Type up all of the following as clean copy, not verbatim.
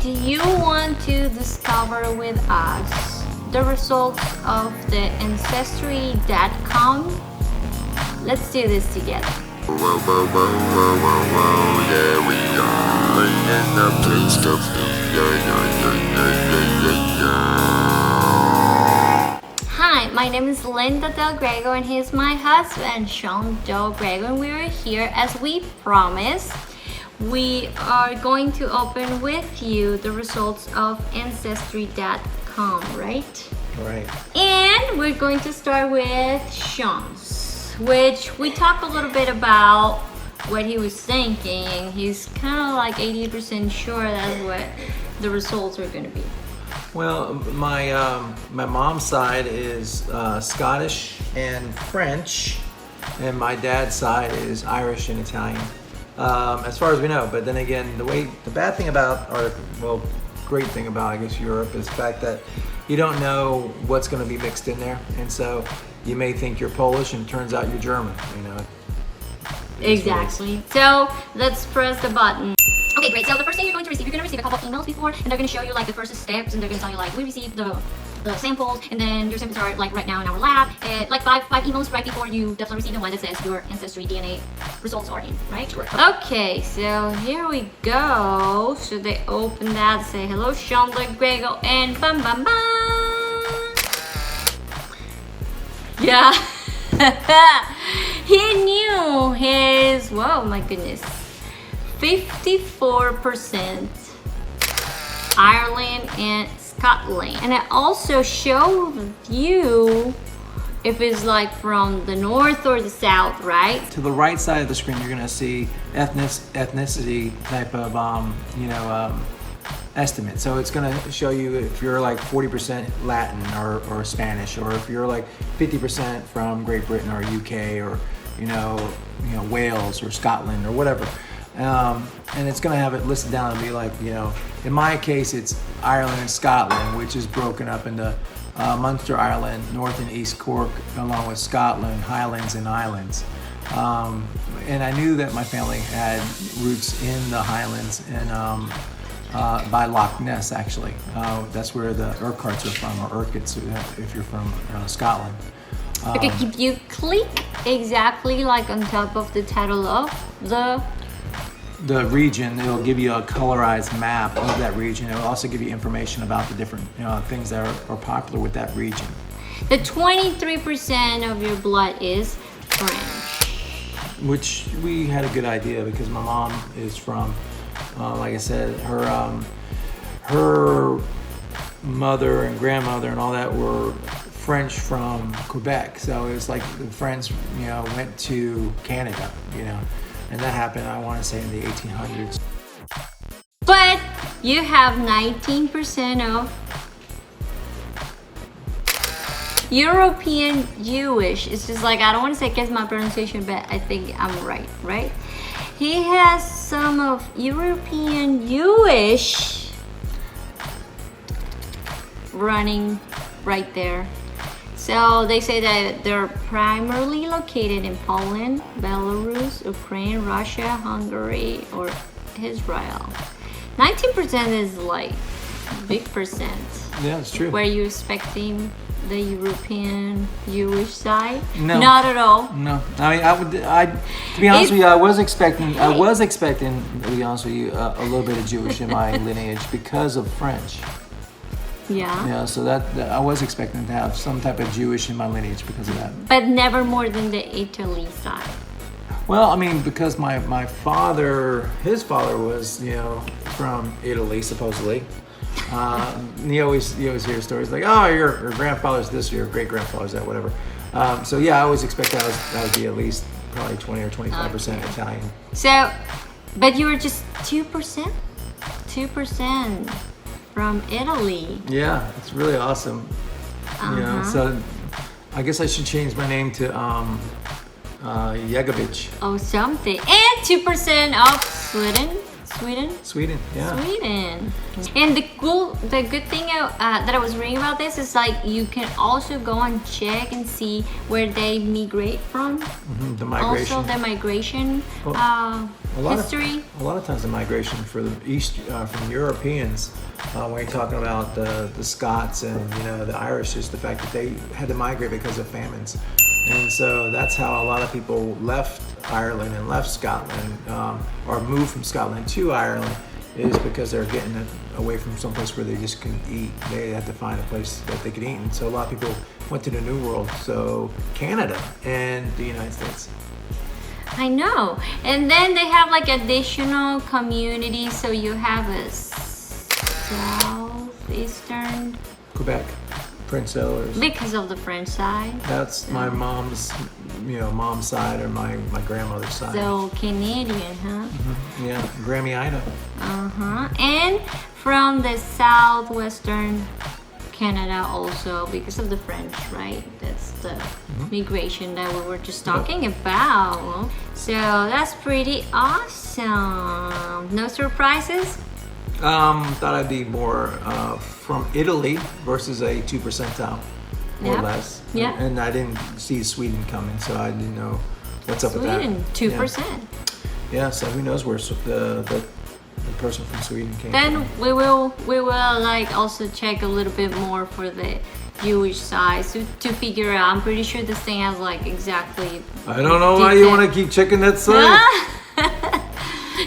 do you want to discover with us the results of the ancestry.com? Let's do this together. Hi, my name is Linda Del Grego and he's my husband, Sean Del Grego, and we are here as we promised. We are going to open with you the results of Ancestry.com, right? Right. And we're going to start with Sean's, which we talked a little bit about what he was thinking. He's kind of like 80% sure that's what the results are going to be. Well, my mom's side is Scottish and French, and my dad's side is Irish and Italian. As far as we know, but then again, the bad thing about, great thing about, I guess, Europe is the fact that you don't know what's going to be mixed in there, and so you may think you're Polish, and it turns out you're German. You know. Exactly. So let's press the button. Okay, great. So the first thing you're going to receive a couple of emails before, and they're going to show you like the first steps, and they're going to tell you like we received the samples, and then your samples are like right now in our lab. Like five emails right before you definitely receive the one that says your Ancestry DNA results are in, right? Correct. Okay, so here we go. So they open that, say hello, Sean Del Grego, and bam bam bam. Yeah. He knew his, whoa, my goodness, 54% Ireland and Scotland. And it also showed you if it's like from the north or the south, right? To the right side of the screen, you're going to see ethnicity type of, estimate. So it's going to show you if you're like 40% Latin or Spanish, or if you're like 50% from Great Britain or UK, or Wales or Scotland or whatever. And it's going to have it listed down and be like, in my case, it's Ireland and Scotland, which is broken up into Munster, Ireland, North and East Cork, along with Scotland, Highlands and Islands. And I knew that my family had roots in the Highlands and by Loch Ness, actually. That's where the Urquharts are from, or Urquharts if you're from Scotland. Okay, if you click exactly like on top of the title of the region, it'll give you a colorized map of that region. It'll also give you information about the different things that are popular with that region. The 23% of your blood is French. Which we had a good idea because my mom is from, like I said, her mother and grandmother and all that were French from Quebec. So it was like the French, went to Canada, and that happened, I want to say, in the 1800s. But you have 19% of European Jewish. It's just like, I don't want to say guess my pronunciation, but I think I'm right? He has some of European Jewish running right there. So they say that they're primarily located in Poland, Belarus, Ukraine, Russia, Hungary, or Israel. 19% is like big percent. Yeah, it's true. Were you expecting the European Jewish side? No, not at all. No, I mean, to be honest with you, I was expecting, to be honest with you, a little bit of Jewish in my lineage because of French. Yeah. Yeah, so that I was expecting to have some type of Jewish in my lineage because of that. But never more than the Italy side. Well, I mean, because my father, his father was, from Italy, supposedly. You always hear stories like, oh, your grandfather's this, your great grandfather's that, whatever. So yeah, I always expect that would be at least probably 20 or 25% Italian. So, but you were just 2%? 2% from Italy. Yeah, it's really awesome. So I guess I should change my name to Yegovich. Oh, something. And 2% of Sweden, yeah. Sweden. And the good thing that I was reading about this is like you can also go and check and see where they migrate from. The migration. Also the migration history. A lot of times the migration for the East, from Europeans, when you're talking about the Scots and the Irish, is the fact that they had to migrate because of famines. And so that's how a lot of people left Ireland and left Scotland, or moved from Scotland to Ireland, is because they're getting away from someplace where they just couldn't eat. They had to find a place that they could eat. And so a lot of people went to the New World, so Canada and the United States. I know. And then they have like additional communities. So you have a southeastern Quebec, Prince Edward. because of the French side. That's my mom's, mom's side, or my grandmother's side. So Canadian, huh? Yeah, Grammy Ida. And from the southwestern Canada also because of the French, right? That's the migration that we were just talking about. So that's pretty awesome. No surprises? Thought I'd be more from Italy versus a 2 percentile, more or less. Yeah. And I didn't see Sweden coming, so I didn't know what's up with that. Sweden, 2%. Yeah, so who knows where the person from Sweden came Then from. we will like also check a little bit more for the Jewish side to figure out. I'm pretty sure this thing has like exactly. I don't know why you want to keep checking that side.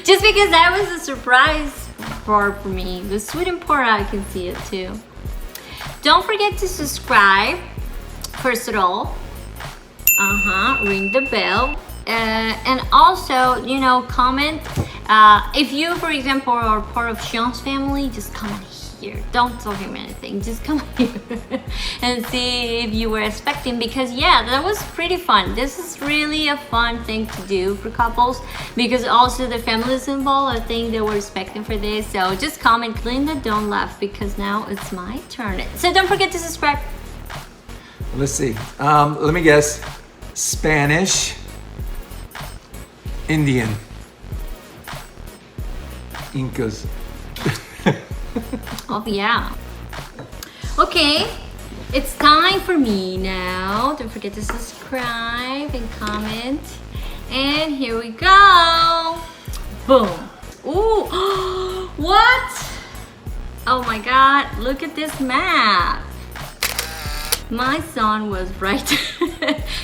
Just because that was a surprise part for me. The Sweden part, I can see it too. Don't forget to subscribe. First of all, ring the bell, and also comment. If you, for example, are part of Sean's family, just comment here. Don't tell him anything. Just come here and see if you were expecting, because that was pretty fun. This is really a fun thing to do for couples, because also the family is involved. I think they were expecting for this. So just comment, Linda, don't laugh, because now it's my turn. So don't forget to subscribe. Let's see. Let me guess. Spanish, Indian, Incas. Oh yeah. Okay, it's time for me now. Don't forget to subscribe and comment. And here we go. Boom. Ooh. What? Oh my God, look at this map. My son was right.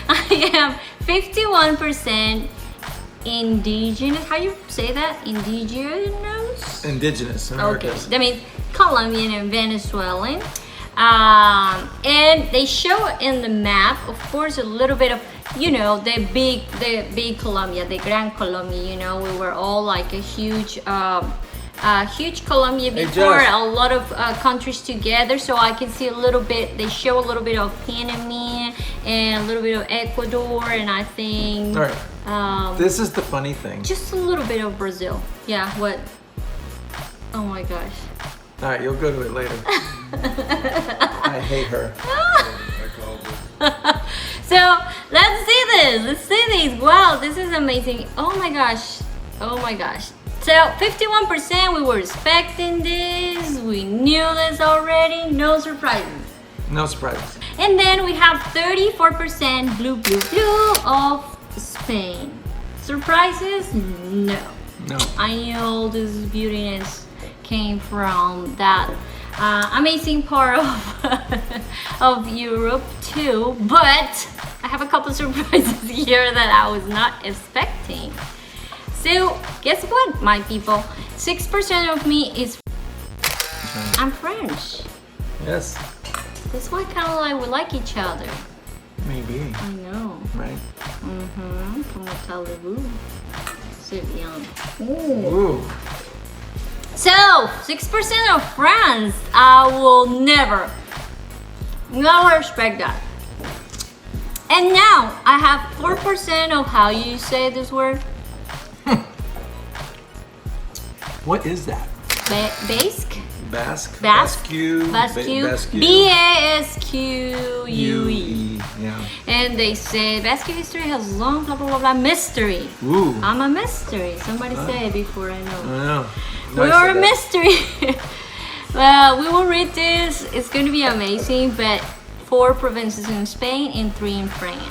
I am 51% indigenous. How you say that? Indigenous Americas. Okay, that means Colombian and Venezuelan. And they show in the map, of course, a little bit of, the big Colombia, the Gran Colombia. We were all like a huge Colombia before, a lot of countries together. So I can see a little bit. They show a little bit of Panama and a little bit of Ecuador, and I think. All right. This is the funny thing. Just a little bit of Brazil. Yeah. What? Oh my gosh. All right, you'll go to it later. I hate her. So let's see this. Let's see these. Wow, this is amazing. Oh my gosh. Oh my gosh. So 51%, we were expecting this. We knew this already. No surprises. No surprises. And then we have 34% blue of Spain. Surprises? No. No. I knew all this beautiness came from that amazing part of Europe too, but I have a couple surprises here that I was not expecting. So guess what, my people? 6% of me is I'm French. Yes. That's why kind of like we like each other. Maybe. I know. Right. Comment allez-vous? C'est bien. Ooh. So 6% of France. I will never expect that. And now I have 4% of how you say this word. What is that? Basque? Basque. Basque. Basque. B-A-S-Q-U-E. Yeah. And they say Basque history has long blah blah blah blah mystery. Ooh. I'm a mystery. Somebody said it before, I know. I know. We are a mystery. Well, we will read this. It's going to be amazing. But 4 provinces in Spain and 3 in France.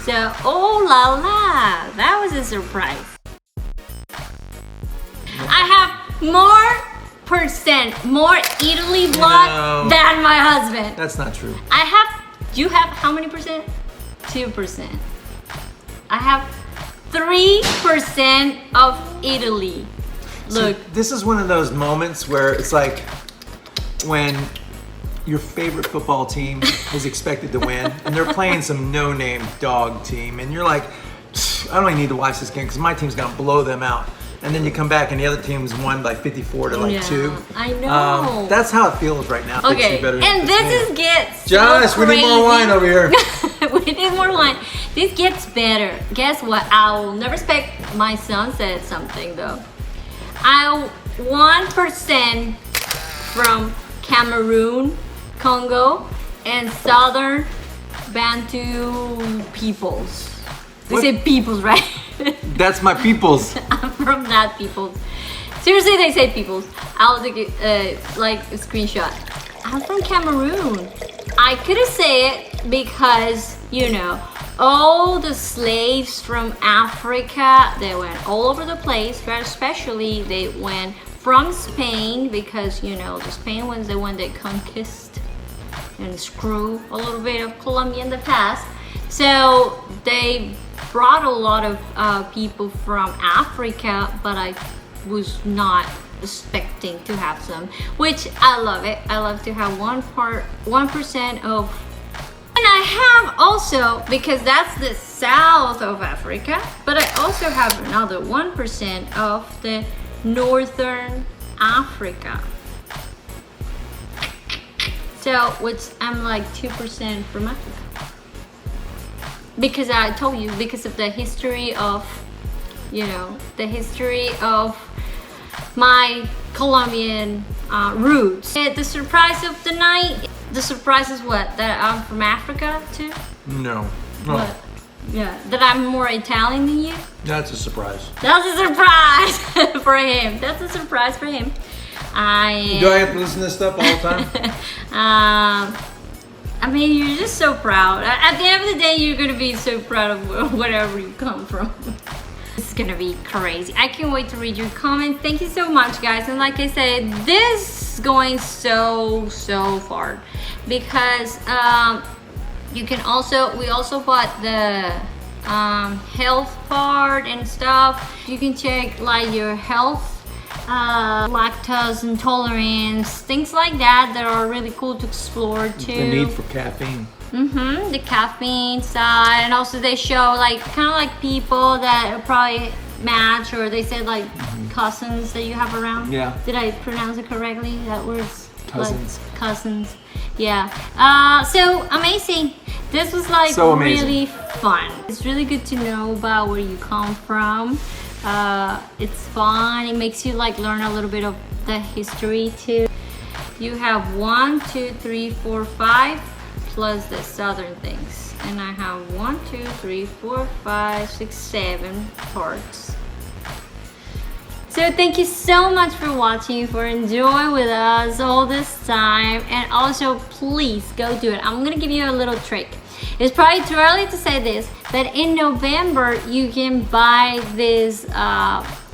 So, oh la la, that was a surprise. I have more Italy blood than my husband. That's not true. You have how many percent? 2%. I have 3% of Italy. Look. See, this is one of those moments where it's like when your favorite football team is expected to win and they're playing some no-name dog team and you're like, I don't even need to watch this game because my team's gonna blow them out. And then you come back and the other team's won by 54 to 2. I know. That's how it feels right now. Okay, and this gets Josh, so we need more wine over here. We need more wine. This gets better. Guess what? I'll never expect. My son said something though. 1% from Cameroon, Congo, and Southern Bantu peoples. They say peoples, right? That's my peoples. I'm from that peoples. Seriously, they say peoples. I'll take it, like a screenshot. I'm from Cameroon. I couldn't say it because, you know, all the slaves from Africa, they went all over the place, but especially they went from Spain because, you know, the Spain was the one that conquered and screw a little bit of Colombia in the past. So they brought a lot of people from Africa, but I was not expecting to have some, which I love it. I love to have 1% of, and I have also, because that's the south of Africa, but I also have another 1% of the northern Africa. So, which I'm like 2% from Africa. Because I told you, because of the history of, you know, the history of my Colombian roots. The surprise of the night, the surprise is what? That I'm from Africa too? No. What? Yeah, that I'm more Italian than you? That's a surprise. That's a surprise for him. That's a surprise for him. Do I have to listen to this stuff all the time? I mean, you're just so proud. At the end of the day, you're gonna be so proud of wherever you come from. This is gonna be crazy. I can't wait to read your comments. Thank you so much, guys. And like I said, this is going so far because you can also, we also bought the health part and stuff. You can check like your health, lactose intolerance, things like that are really cool to explore too. The need for caffeine. The caffeine side, and also they show like kind of like people that are probably match, or they said like cousins that you have around. Yeah. Did I pronounce it correctly? That word's cousins. Like, cousins. Yeah. So amazing. This was like so amazing. Really fun. It's really good to know about where you come from. It's fun. It makes you like learn a little bit of the history too. You have 1, 2, 3, 4, 5 plus the southern things, and I have 1, 2, 3, 4, 5, 6, 7 parts. So thank you so much for watching, for enjoying with us all this time, and also please go do it. I'm gonna give you a little trick. It's probably too early to say this, but in November you can buy this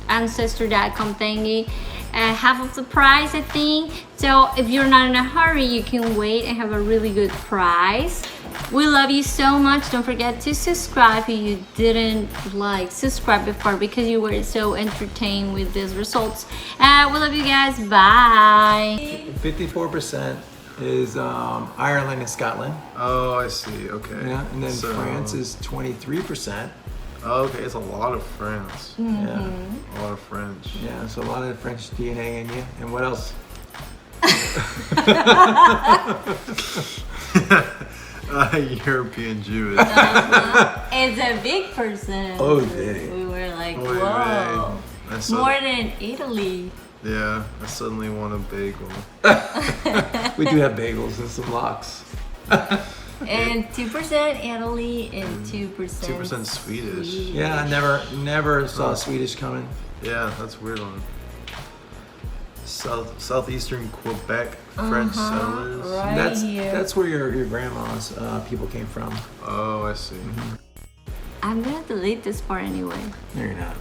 ancestry.com thingy at half of the price, I think. So if you're not in a hurry, you can wait and have a really good price. We love you so much. Don't forget to subscribe if you didn't like subscribe before, because you were so entertained with these results. We love you guys. Bye. 54% is Ireland and Scotland. Oh, I see. Okay. Yeah, and then France is 23%. Okay, it's a lot of France. Yeah, A lot of French. yeah. So a lot of French DNA in you. And what else? European Jewish. It's a big person. Oh, dang. We were like, Oy whoa. vey. I saw More than Italy. Yeah, I suddenly want a bagel. We do have bagels and some lox. And 2% Italy and 2% 2% Swedish. Yeah, I never saw Swedish coming. Yeah, that's a weird one. Southeastern Quebec French settlers. Right. That's where your grandma's people came from. Oh, I see. I'm gonna delete this part anyway. No, you're not.